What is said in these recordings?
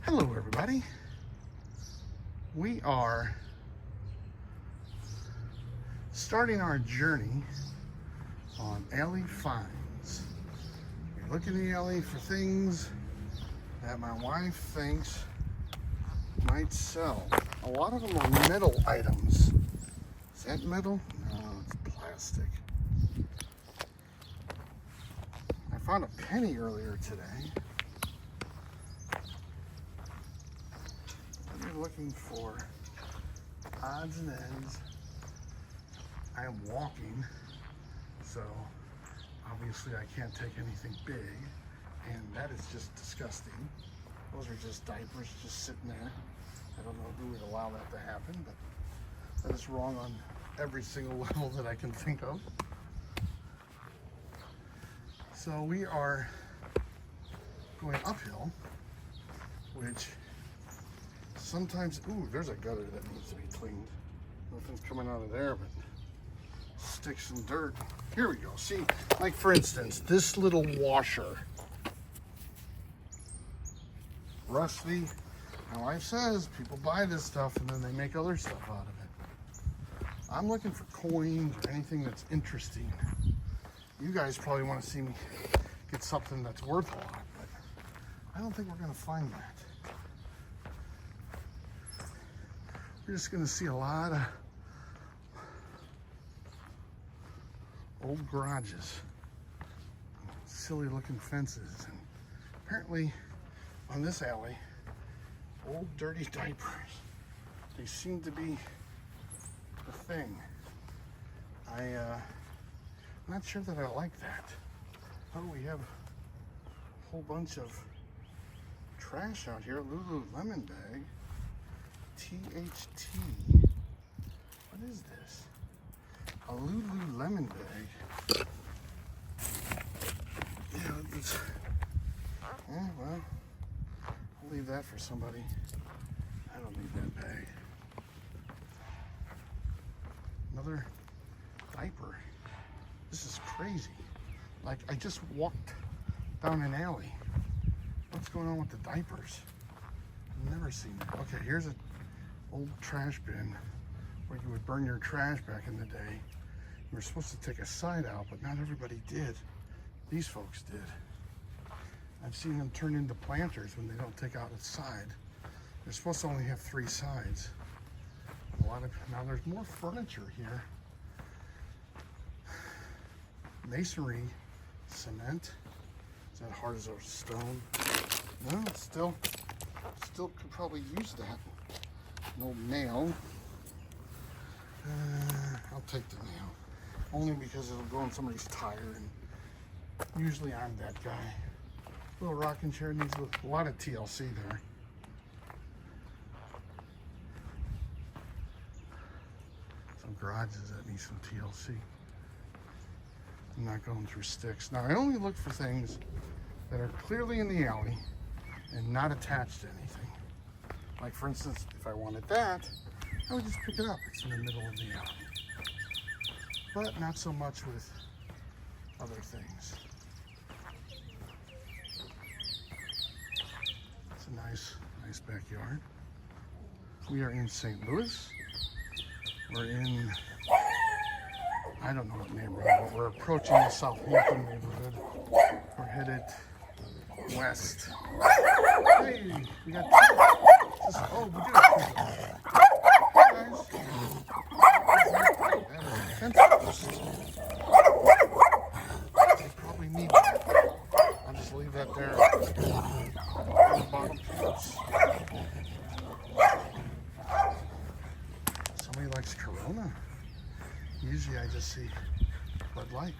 Hello everybody. We are starting our journey on alley finds. We're looking in the alley for things that my wife thinks might sell. A lot of them are metal items. Is that metal? No, it's plastic. I found a penny earlier today. We're looking for odds and ends. I am walking, so obviously I can't take anything big, and that is just disgusting. Those are just diapers just sitting there. I don't know who would allow that to happen, but that is wrong on every single level that I can think of. So we are going uphill, which sometimes, ooh, there's a gutter that needs to be cleaned. Nothing's coming out of there but sticks and dirt. Here we go. See, like for instance, this little washer. Rusty. My wife says people buy this stuff and then they make other stuff out of it. I'm looking for coins or anything that's interesting. You guys probably want to see me get something that's worth a lot, but I don't think we're going to find that. We're just going to see a lot of old garages, silly looking fences, and apparently on this alley, old dirty diapers. They seem to be the thing. I'm not sure that I like that. Oh, we have a whole bunch of trash out here. Lululemon bag. THT. What is this? A Lululemon bag. Yeah, it's, well, I'll leave that for somebody. I don't need that bag. Another diaper. This is crazy. Like, I just walked down an alley. What's going on with the diapers? I've never seen that. Okay, here's a old trash bin where you would burn your trash back in the day. You were supposed to take a side out, but not everybody did. These folks did. I've seen them turn into planters when they don't take out a side. They're supposed to only have 3 sides. Now there's more furniture here. Masonry, cement. Is that hard as a stone? No, it's still could probably use that. No nail. I'll take the nail. Only because it'll go on somebody's tire, and usually I'm that guy. Little rocking chair needs a lot of TLC there. Some garages that need some TLC. I'm not going through sticks. Now I only look for things that are clearly in the alley and not attached to anything. Like for instance, if I wanted that, I would just pick it up. It's in the middle of the alley. But not so much with other things. It's a nice backyard. We are in St. Louis. We're in, I don't know what neighborhood, but we're approaching the Southampton neighborhood. We're headed west. Hey, we got oh, we do have people. Hey guys. They probably need that. I'll just leave that there. On the bottom piece. Somebody likes Corona. Usually I just see Bud Light.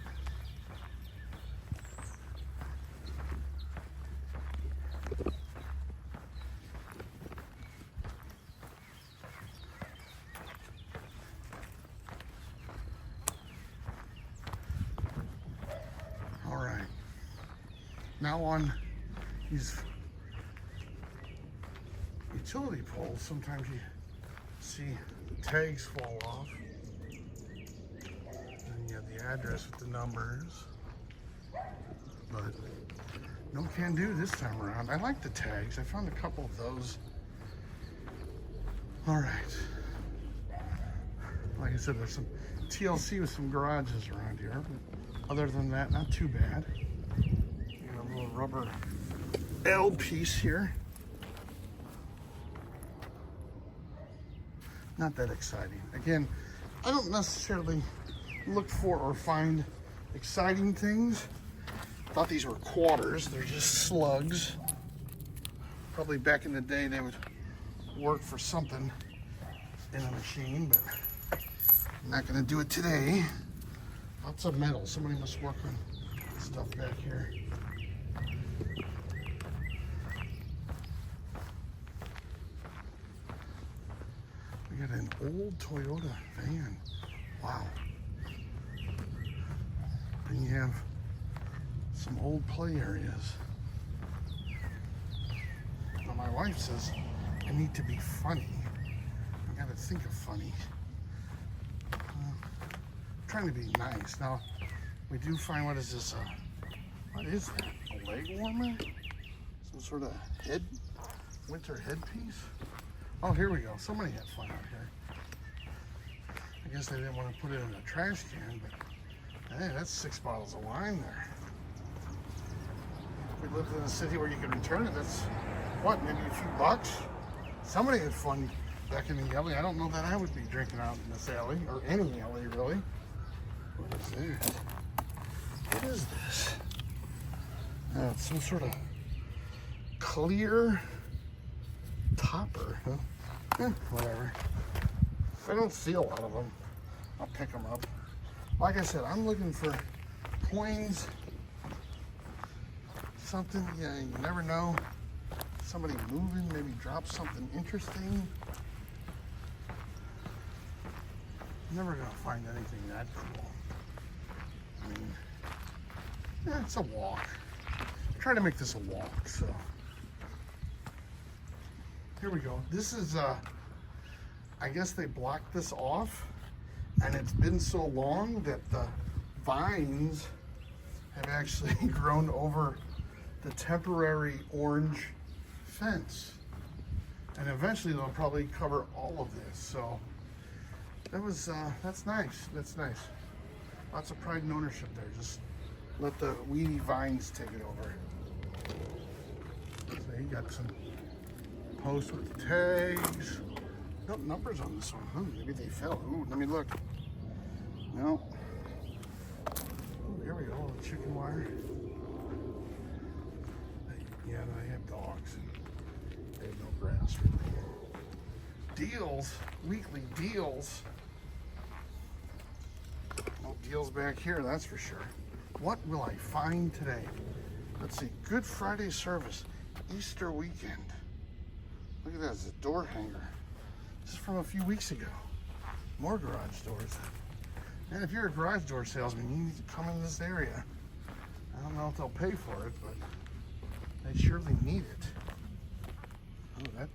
All right. Now on these utility poles, sometimes you see the tags fall off. And you have the address with the numbers. But No can do this time around. I like the tags. I found a couple of those. All right. Like I said, there's some TLC with some garages around here. But other than that, not too bad. Got a little rubber L piece here. Not that exciting. Again, I don't necessarily look for or find exciting things. Thought these were quarters. They're just slugs. Probably back in the day they would work for something in a machine, but I'm not gonna do it today. Lots of metal. Somebody must work on stuff back here. We got an old Toyota van. Wow. Then you have some old play areas. Now my wife says I need to be funny. I gotta think of funny. Trying to be nice. Now we do find, what is this? What is that? A leg warmer? Some sort of winter headpiece? Oh, here we go. Somebody had fun out here. I guess they didn't want to put it in a trash can, but hey, that's 6 bottles of wine there. If we lived in a city where you could return it, that's what, maybe a few bucks? Somebody had fun back in the alley. I don't know that I would be drinking out in this alley, or any alley really. What is this? What is this? It's some sort of clear topper, huh? Whatever. If I don't see a lot of them, I'll pick them up. Like I said, I'm looking for coins, something, yeah, you never know. Somebody moving, maybe drop something interesting. Never gonna find anything that cool. I mean, yeah, it's a walk. I'm trying to make this a walk, so. Here we go. This is, I guess they blocked this off, and it's been so long that the vines have actually grown over the temporary orange fence. And eventually they'll probably cover all of this. So that was, that's nice. That's nice. Lots of pride and ownership there. Just let the weedy vines take it over. So you got some posts with the tags. No numbers on this one. Maybe they fell. Ooh, let me look. No. Ooh, here we go. A little chicken wire. Yeah, I have dogs and they have no grass really. Deals, weekly deals. No deals back here, that's for sure. What will I find today? Let's see. Good Friday service, Easter weekend. Look at that, it's a door hanger. This is from a few weeks ago. More garage doors. And if you're a garage door salesman, you need to come in this area. I don't know if they'll pay for it, but they surely need it. Oh, that.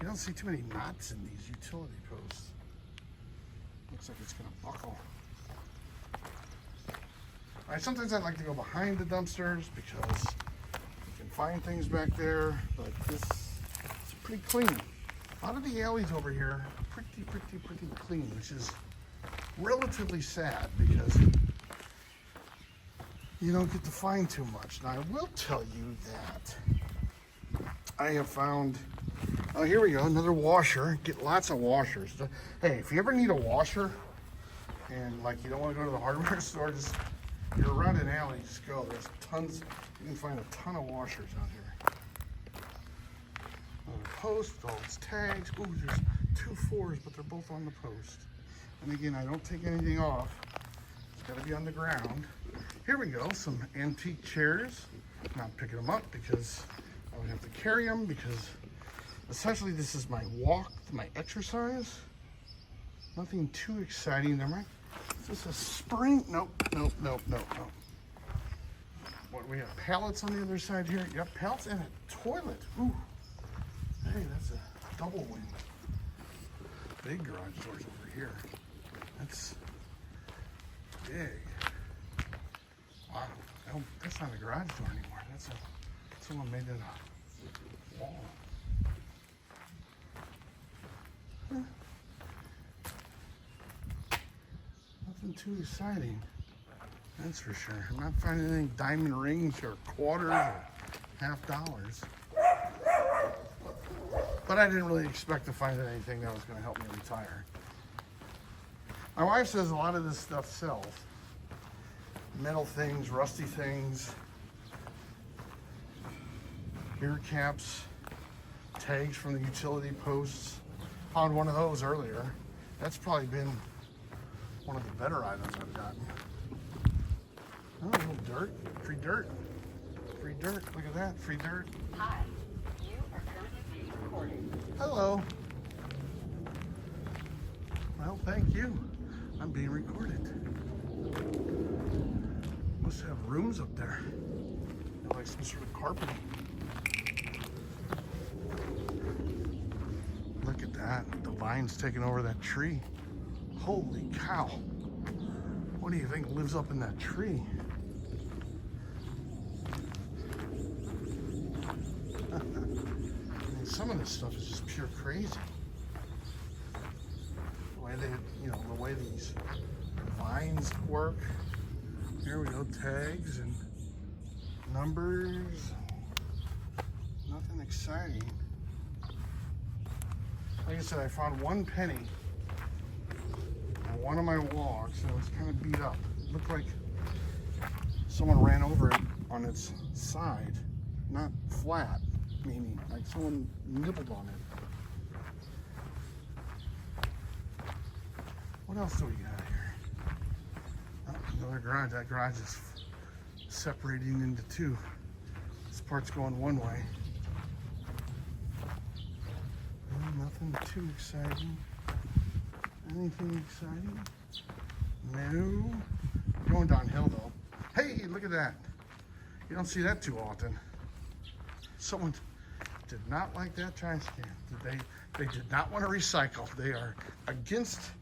You don't see too many knots in these utility posts. Looks like it's gonna buckle. All right, sometimes I like to go behind the dumpsters because you can find things back there, but this is pretty clean. A lot of the alleys over here are pretty clean, which is relatively sad because you don't get to find too much. Now, I will tell you that I have found, oh, here we go, another washer. Get lots of washers. Hey, if you ever need a washer and like you don't want to go to the hardware store, just, you're around an alley, just go. There's tons, you can find a ton of washers out here. Another post with all its tags. Ooh, there's 2 4s, but they're both on the post. And again, I don't take anything off. It's gotta be on the ground. Here we go, some antique chairs. I'm not picking them up because I would have to carry them because essentially this is my walk, my exercise. Nothing too exciting. There might, is this a spring? Nope. What, we have pallets on the other side here? Yep, pallets and a toilet. Ooh, hey, that's a double wing. Big garage doors over here. That's big. Wow, that's not a garage door anymore. Someone made it a wall. Huh. Nothing too exciting, that's for sure. I'm not finding any diamond rings or quarters or $50. But I didn't really expect to find anything that was going to help me retire. My wife says a lot of this stuff sells. Metal things, rusty things, beer caps, tags from the utility posts. Found one of those earlier. That's probably been one of the better items I've gotten. Oh, a little dirt. Free dirt. Free dirt. Look at that. Free dirt. Hi. You are currently being recorded. Hello. Well, thank you. I'm being recorded. Must have rooms up there. Like some sort of carpeting. Look at that. The vine's taking over that tree. Holy cow. What do you think lives up in that tree? I mean, some of this stuff is just pure crazy. The way the way these vines work. Here we go, tags and numbers. Nothing exciting. Like I said, I found 1 penny on one of my walks and it was kind of beat up. It looked like someone ran over it on its side, not flat, meaning like someone nibbled on it. What else do we got here? Oh, another garage. That garage is separating into two. This part's going one way. Nothing too exciting. Anything exciting? No. We're going downhill though. Hey, look at that. You don't see that too often. Someone did not like that trash can. They did not want to recycle. They are against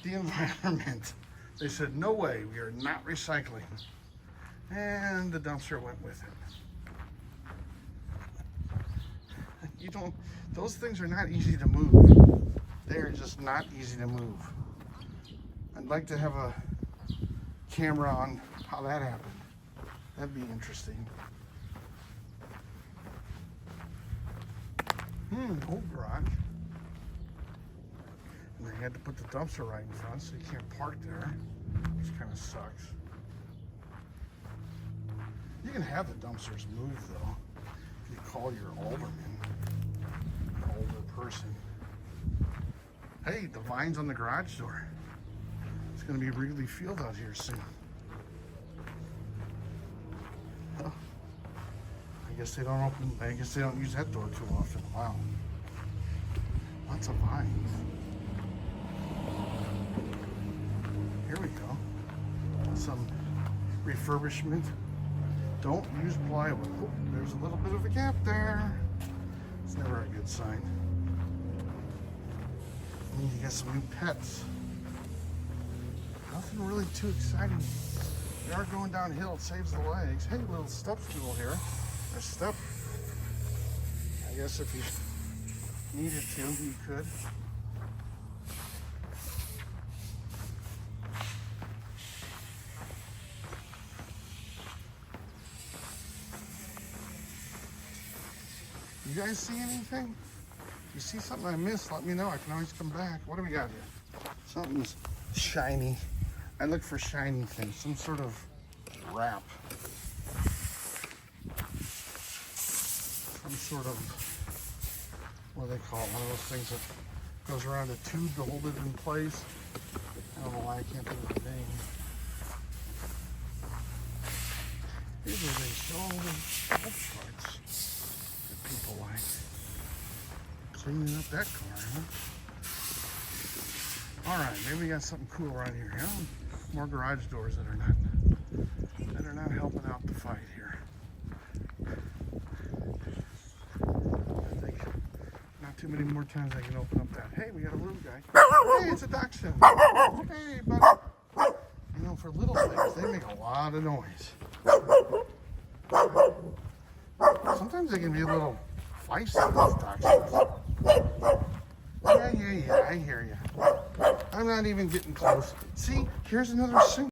the environment. They said, no way, we are not recycling. And the dumpster went with it. Those things are not easy to move. They are just not easy to move. I'd like to have a camera on how that happened. That'd be interesting. Old garage. And they had to put the dumpster right in front, so you can't park there, which kind of sucks. You can have the dumpsters moved though, if you call your alderman, an older person. Hey, the vine's on the garage door. It's going to be Wrigley Field out here soon. Well, I guess they don't use that door too often. Wow. Lots of vines. Here we go. Some refurbishment. Don't use plywood. Oh, there's a little bit of a gap there. It's never a good sign. I need to get some new pets. Nothing really too exciting. We are going downhill. It saves the legs. Hey, little step stool here. A step. I guess if you needed to, you could. You guys see anything? If you see something I missed, let me know. I can always come back. What do we got here? Something's shiny. I look for shiny things. Some sort of wrap. Some sort of, what do they call it? One of those things that goes around a tube to hold it in place. I don't know why I can't think of the name. Here's where they show all the old parts that people like. Cleaning up that car, huh? All right, maybe we got something cool right here. You know? More garage doors that are not helping out the fight here. I think not too many more times I can open up that. Hey, we got a little guy. Hey, it's a dachshund. Hey, buddy. You know, for little things, they make a lot of noise. sometimes they can be a little feisty, these dachshunds. Yeah, I hear you. I'm not even getting close. See, here's another suit.